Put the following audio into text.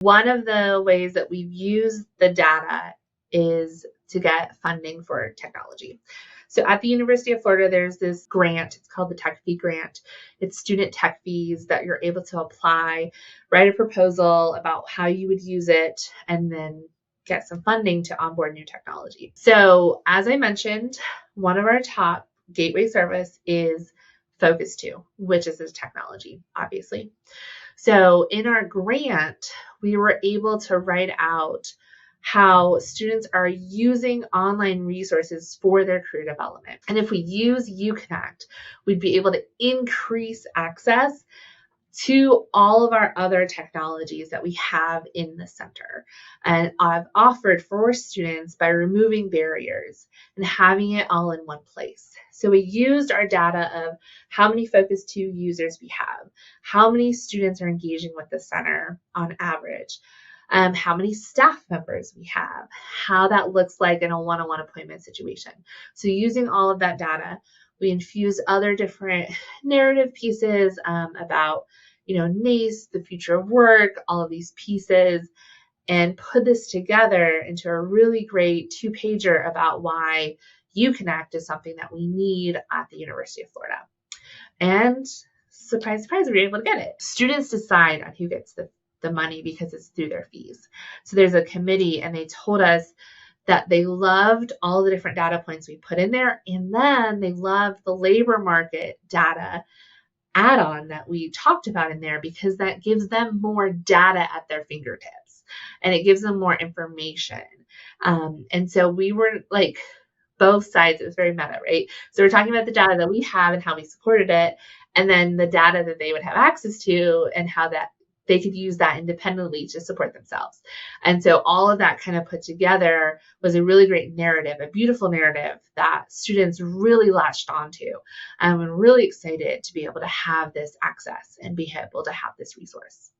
One of the ways that we've used the data is to get funding for technology. So at the University of Florida, there's this grant. It's called the Tech Fee Grant. It's student tech fees that you're able to apply, write a proposal about how you would use it, and then get some funding to onboard new technology. So as I mentioned, one of our top gateway service is Focus 2, which is this technology, obviously. So in our grant, we were able to write out how students are using online resources for their career development. And if we use uConnect, we'd be able to increase access to all of our other technologies that we have in the center. And I've offered for students by removing barriers and having it all in one place. So we used our data of how many Focus 2 users we have, how many students are engaging with the center on average, how many staff members we have, how that looks like in a one-on-one appointment situation. So using all of that data, we infuse other different narrative pieces about, NACE, the future of work, all of these pieces, and put this together into a really great 2-pager about why uConnect is something that we need at the University of Florida. And surprise, surprise, we were able to get it. Students decide on who gets the money because it's through their fees. So there's a committee, and they told us that they loved all the different data points we put in there, and then they loved the labor market data add-on that we talked about in there because that gives them more data at their fingertips and it gives them more information. And so we were like both sides, it was very meta, right? So we're talking about the data that we have and how we supported it, and then the data that they would have access to and how that they could use that independently to support themselves. And so all of that kind of put together was a really great narrative, a beautiful narrative that students really latched onto. And we're really excited to be able to have this access and be able to have this resource.